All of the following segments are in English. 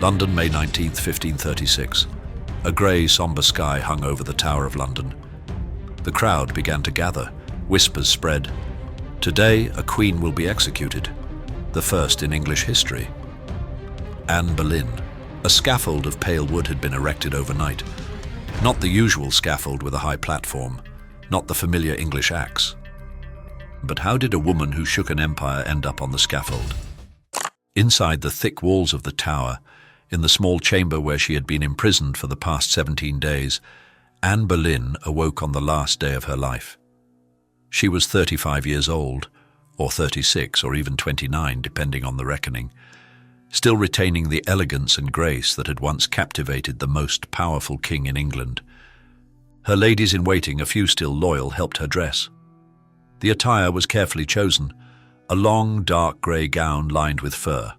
London, May 19th, 1536. A grey, somber sky hung over the Tower of London. The crowd began to gather. Whispers spread. Today, a queen will be executed, the first in English history. Anne Boleyn. A scaffold of pale wood had been erected overnight. Not the usual scaffold with a high platform, not the familiar English axe. But how did a woman who shook an empire end up on the scaffold? Inside the thick walls of the tower, in the small chamber where she had been imprisoned for the past 17 days, Anne Boleyn awoke on the last day of her life. She was 35 years old, or 36, or even 29, depending on the reckoning, still retaining the elegance and grace that had once captivated the most powerful king in England. Her ladies-in-waiting, a few still loyal, helped her dress. The attire was carefully chosen, a long, dark grey gown lined with fur.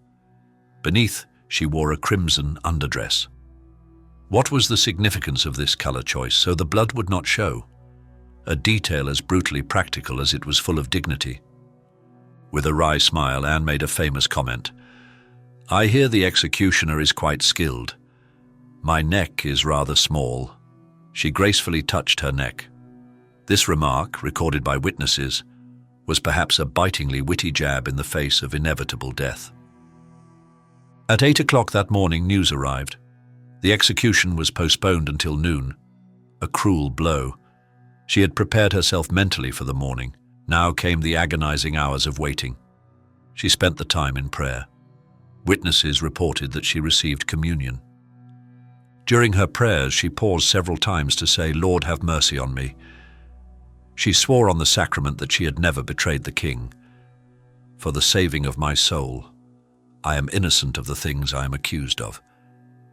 Beneath, she wore a crimson underdress. What was the significance of this colour choice? So the blood would not show. A detail as brutally practical as it was full of dignity. With a wry smile, Anne made a famous comment. "I hear the executioner is quite skilled. My neck is rather small." She gracefully touched her neck. This remark, recorded by witnesses, was perhaps a bitingly witty jab in the face of inevitable death. At 8 o'clock that morning, news arrived. The execution was postponed until noon. A cruel blow. She had prepared herself mentally for the morning. Now came the agonizing hours of waiting. She spent the time in prayer. Witnesses reported that she received communion. During her prayers, she paused several times to say, "Lord, have mercy on me." She swore on the sacrament that she had never betrayed the king. "For the saving of my soul, I am innocent of the things I am accused of."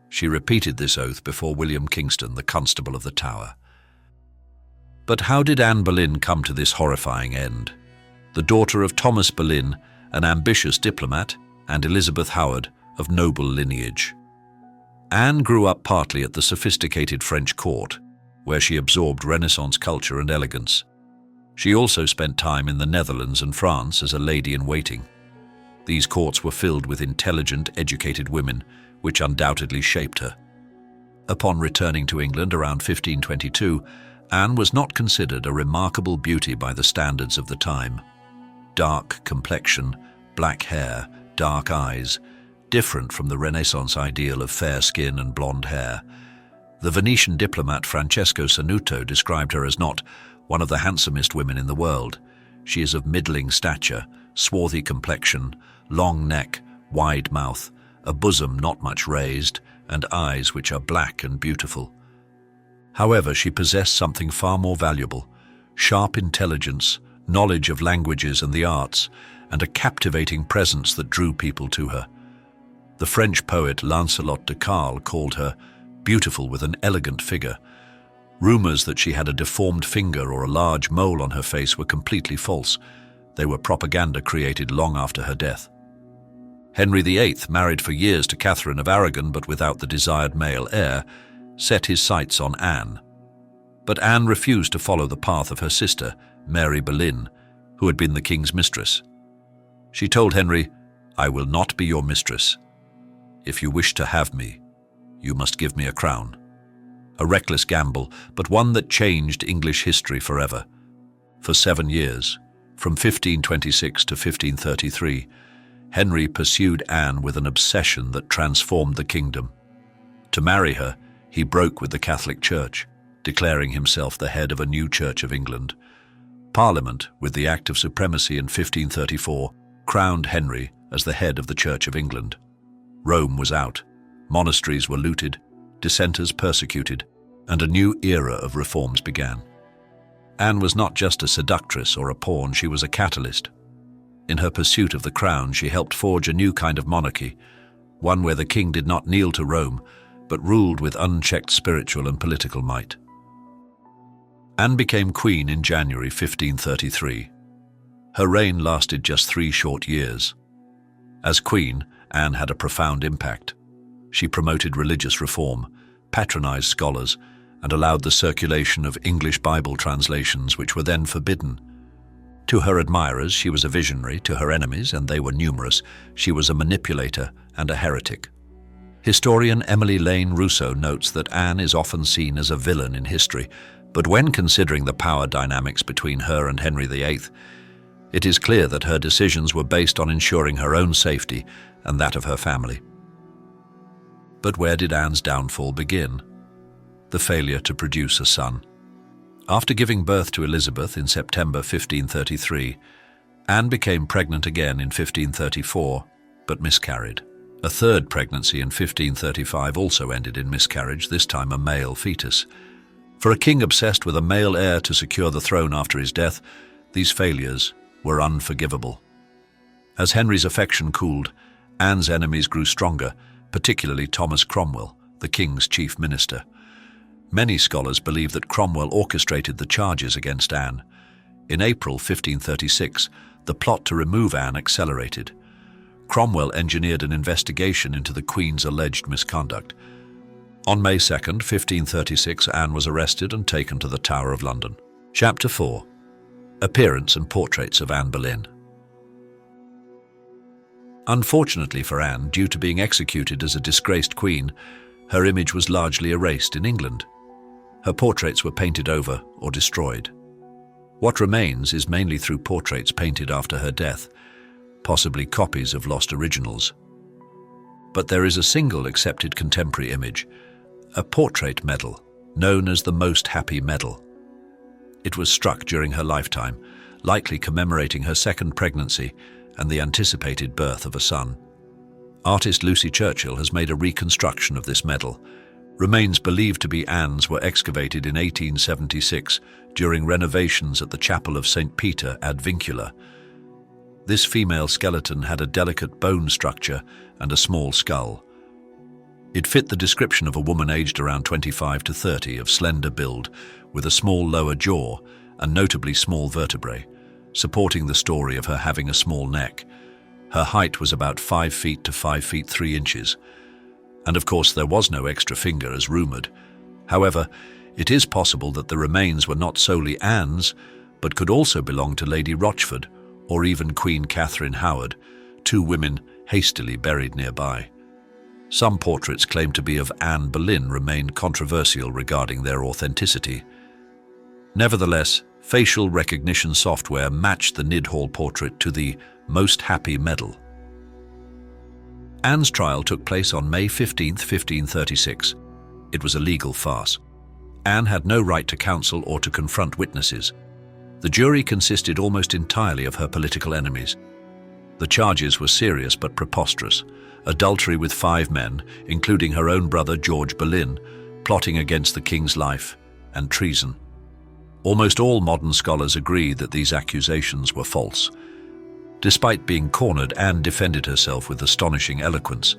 She repeated this oath before William Kingston, the constable of the Tower. But how did Anne Boleyn come to this horrifying end? The daughter of Thomas Boleyn, an ambitious diplomat, and Elizabeth Howard, of noble lineage. Anne grew up partly at the sophisticated French court, where she absorbed Renaissance culture and elegance. She also spent time in the Netherlands and France as a lady-in-waiting. These courts were filled with intelligent, educated women, which undoubtedly shaped her. Upon returning to England around 1522, Anne was not considered a remarkable beauty by the standards of the time. Dark complexion, black hair, dark eyes, different from the Renaissance ideal of fair skin and blonde hair. The Venetian diplomat Francesco Sanuto described her as not one of the handsomest women in the world. She is of middling stature, swarthy complexion, long neck, wide mouth, a bosom not much raised, and eyes which are black and beautiful. However, she possessed something far more valuable: sharp intelligence, knowledge of languages and the arts, and a captivating presence that drew people to her. The French poet Lancelot de Carle called her beautiful with an elegant figure. Rumors that she had a deformed finger or a large mole on her face were completely false. They were propaganda created long after her death. Henry VIII, married for years to Catherine of Aragon but without the desired male heir, set his sights on Anne. But Anne refused to follow the path of her sister, Mary Boleyn, who had been the king's mistress. She told Henry, "I will not be your mistress. If you wish to have me, you must give me a crown." A reckless gamble, but one that changed English history forever. For 7 years, from 1526 to 1533, Henry pursued Anne with an obsession that transformed the kingdom. To marry her, he broke with the Catholic Church, declaring himself the head of a new Church of England. Parliament, with the Act of Supremacy in 1534, crowned Henry as the head of the Church of England. Rome was out, monasteries were looted, dissenters persecuted, and a new era of reforms began. Anne was not just a seductress or a pawn, she was a catalyst. In her pursuit of the crown, she helped forge a new kind of monarchy, one where the king did not kneel to Rome, but ruled with unchecked spiritual and political might. Anne became queen in January 1533. Her reign lasted just 3 short years. As queen, Anne had a profound impact. She promoted religious reform, patronized scholars, and allowed the circulation of English Bible translations which were then forbidden. To her admirers, she was a visionary. To her enemies, and they were numerous, she was a manipulator and a heretic. Historian Emily Lane Rousseau notes that Anne is often seen as a villain in history, but when considering the power dynamics between her and Henry VIII, it is clear that her decisions were based on ensuring her own safety and that of her family. But where did Anne's downfall begin? The failure to produce a son. After giving birth to Elizabeth in September 1533, Anne became pregnant again in 1534, but miscarried. A third pregnancy in 1535 also ended in miscarriage, this time a male fetus. For a king obsessed with a male heir to secure the throne after his death, these failures were unforgivable. As Henry's affection cooled, Anne's enemies grew stronger, particularly Thomas Cromwell, the king's chief minister. Many scholars believe that Cromwell orchestrated the charges against Anne. In April 1536, the plot to remove Anne accelerated. Cromwell engineered an investigation into the Queen's alleged misconduct. On May 2, 1536, Anne was arrested and taken to the Tower of London. Chapter 4. Appearance and Portraits of Anne Boleyn. Unfortunately for Anne, due to being executed as a disgraced queen, her image was largely erased in England. Her portraits were painted over or destroyed. What remains is mainly through portraits painted after her death, possibly copies of lost originals. But there is a single accepted contemporary image, a portrait medal, known as the Most Happy Medal. It was struck during her lifetime, likely commemorating her second pregnancy and the anticipated birth of a son. Artist Lucy Churchill has made a reconstruction of this medal. Remains believed to be Anne's were excavated in 1876 during renovations at the Chapel of St. Peter ad Vincula. This female skeleton had a delicate bone structure and a small skull. It fit the description of a woman aged around 25 to 30 of slender build, with a small lower jaw and notably small vertebrae, supporting the story of her having a small neck. Her height was about 5 feet to 5 feet 3 inches. And of course there was no extra finger as rumoured. However, it is possible that the remains were not solely Anne's, but could also belong to Lady Rochford or even Queen Catherine Howard, two women hastily buried nearby. Some portraits claimed to be of Anne Boleyn remain controversial regarding their authenticity. Nevertheless, facial recognition software matched the Nidhall portrait to the Most Happy Medal. Anne's trial took place on May 15, 1536. It was a legal farce. Anne had no right to counsel or to confront witnesses. The jury consisted almost entirely of her political enemies. The charges were serious but preposterous: adultery with 5 men, including her own brother George Boleyn, plotting against the king's life, and treason. Almost all modern scholars agree that these accusations were false. Despite being cornered, Anne defended herself with astonishing eloquence.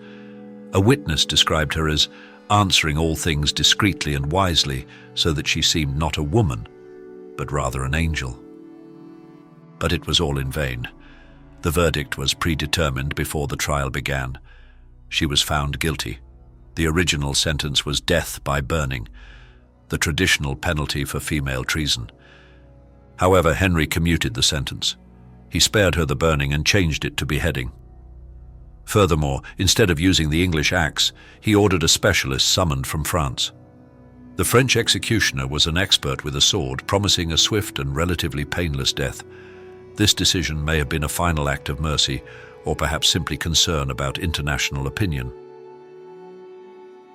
A witness described her as answering all things discreetly and wisely, so that she seemed not a woman, but rather an angel. But it was all in vain. The verdict was predetermined before the trial began. She was found guilty. The original sentence was death by burning, the traditional penalty for female treason. However, Henry commuted the sentence. He spared her the burning and changed it to beheading. Furthermore, instead of using the English axe, he ordered a specialist summoned from France. The French executioner was an expert with a sword, promising a swift and relatively painless death. This decision may have been a final act of mercy, or perhaps simply concern about international opinion.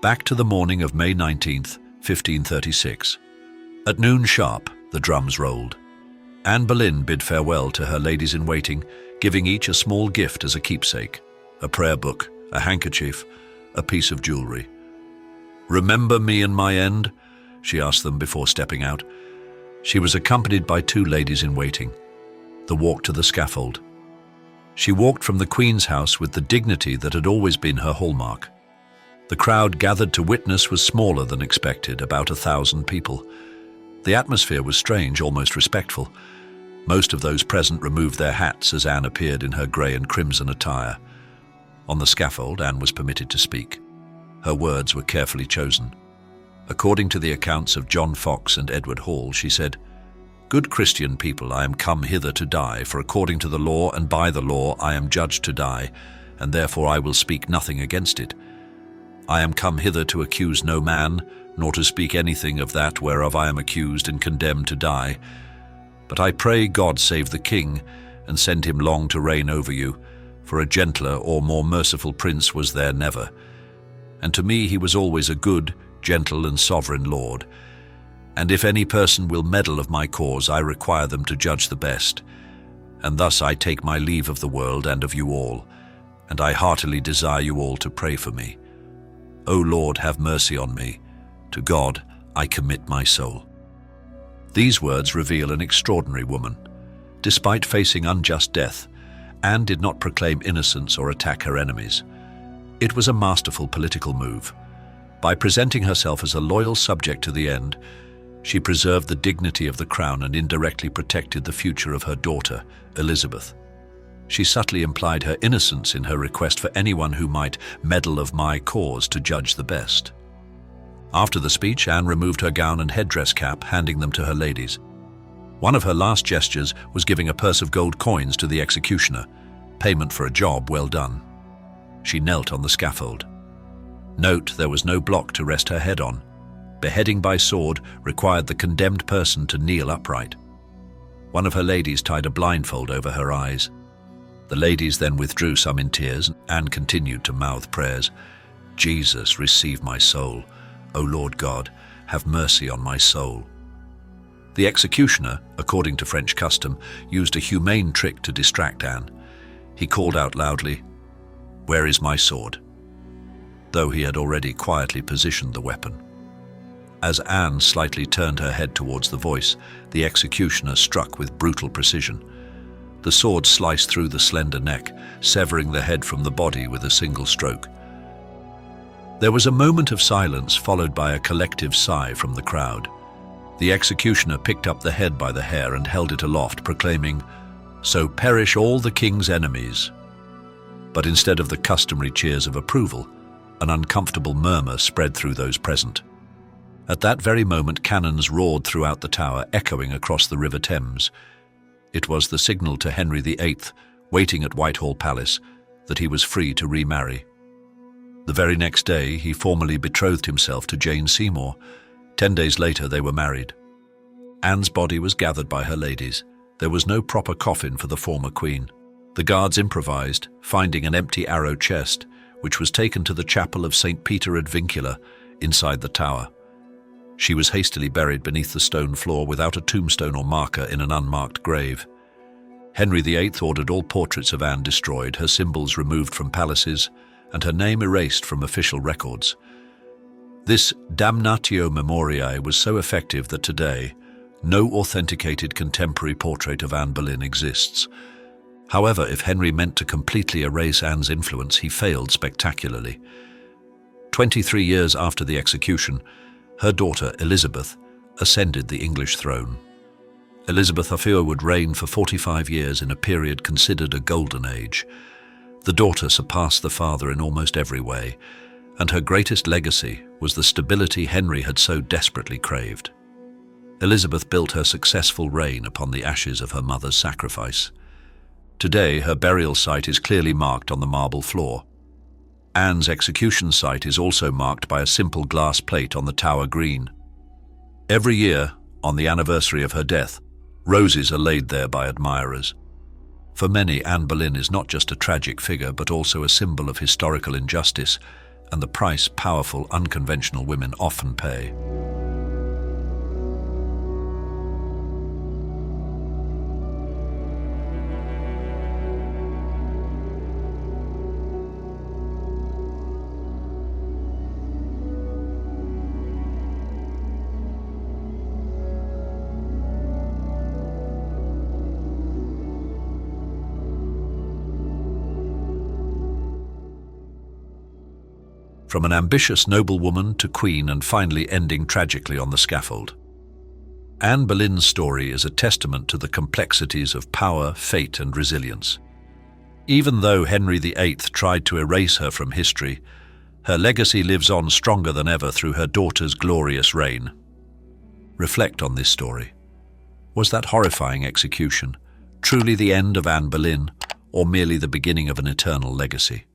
Back to the morning of May 19th, 1536. At noon sharp, the drums rolled. Anne Boleyn bid farewell to her ladies-in-waiting, giving each a small gift as a keepsake: a prayer book, a handkerchief, a piece of jewelry. "Remember me and my end?" she asked them before stepping out. She was accompanied by 2 ladies-in-waiting. The walk to the scaffold. She walked from the Queen's house with the dignity that had always been her hallmark. The crowd gathered to witness was smaller than expected, about 1,000 people. The atmosphere was strange, almost respectful. Most of those present removed their hats as Anne appeared in her grey and crimson attire. On the scaffold, Anne was permitted to speak. Her words were carefully chosen. According to the accounts of John Fox and Edward Hall, she said, "Good Christian people, I am come hither to die, for according to the law and by the law I am judged to die, and therefore I will speak nothing against it. I am come hither to accuse no man, nor to speak anything of that whereof I am accused and condemned to die. But I pray God save the king, and send him long to reign over you, for a gentler or more merciful prince was there never. And to me he was always a good, gentle and sovereign lord. And if any person will meddle of my cause, I require them to judge the best. And thus I take my leave of the world and of you all, and I heartily desire you all to pray for me. O Lord, have mercy on me. To God I commit my soul." These words reveal an extraordinary woman. Despite facing unjust death, Anne did not proclaim innocence or attack her enemies. It was a masterful political move. By presenting herself as a loyal subject to the end, she preserved the dignity of the crown and indirectly protected the future of her daughter, Elizabeth. She subtly implied her innocence in her request for anyone who might meddle of my cause to judge the best. After the speech, Anne removed her gown and headdress cap, handing them to her ladies. One of her last gestures was giving a purse of gold coins to the executioner, payment for a job well done. She knelt on the scaffold. Note, there was no block to rest her head on. Beheading by sword required the condemned person to kneel upright. One of her ladies tied a blindfold over her eyes. The ladies then withdrew, some in tears, and continued to mouth prayers. "Jesus, receive my soul. O Lord God, have mercy on my soul." The executioner, according to French custom, used a humane trick to distract Anne. He called out loudly, "Where is my sword?" though he had already quietly positioned the weapon. As Anne slightly turned her head towards the voice, the executioner struck with brutal precision. The sword sliced through the slender neck, severing the head from the body with a single stroke. There was a moment of silence, followed by a collective sigh from the crowd. The executioner picked up the head by the hair and held it aloft, proclaiming, "So perish all the king's enemies." But instead of the customary cheers of approval, an uncomfortable murmur spread through those present. At that very moment, cannons roared throughout the tower, echoing across the River Thames. It was the signal to Henry VIII, waiting at Whitehall Palace, that he was free to remarry. The very next day, he formally betrothed himself to Jane Seymour. 10 days later, they were married. Anne's body was gathered by her ladies. There was no proper coffin for the former queen. The guards improvised, finding an empty arrow chest, which was taken to the chapel of St. Peter ad Vincula, inside the tower. She was hastily buried beneath the stone floor without a tombstone or marker in an unmarked grave. Henry VIII ordered all portraits of Anne destroyed, her symbols removed from palaces, and her name erased from official records. This damnatio memoriae was so effective that today, no authenticated contemporary portrait of Anne Boleyn exists. However, if Henry meant to completely erase Anne's influence, he failed spectacularly. 23 years after the execution, her daughter, Elizabeth, ascended the English throne. Elizabeth H0rribIe would reign for 45 years in a period considered a golden age. The daughter surpassed the father in almost every way, and her greatest legacy was the stability Henry had so desperately craved. Elizabeth built her successful reign upon the ashes of her mother's sacrifice. Today, her burial site is clearly marked on the marble floor. Anne's execution site is also marked by a simple glass plate on the Tower Green. Every year, on the anniversary of her death, roses are laid there by admirers. For many, Anne Boleyn is not just a tragic figure, but also a symbol of historical injustice and the price powerful, unconventional women often pay. From an ambitious noblewoman to queen, and finally ending tragically on the scaffold. Anne Boleyn's story is a testament to the complexities of power, fate, and resilience. Even though Henry VIII tried to erase her from history, her legacy lives on stronger than ever through her daughter's glorious reign. Reflect on this story. Was that horrifying execution truly the end of Anne Boleyn, or merely the beginning of an eternal legacy?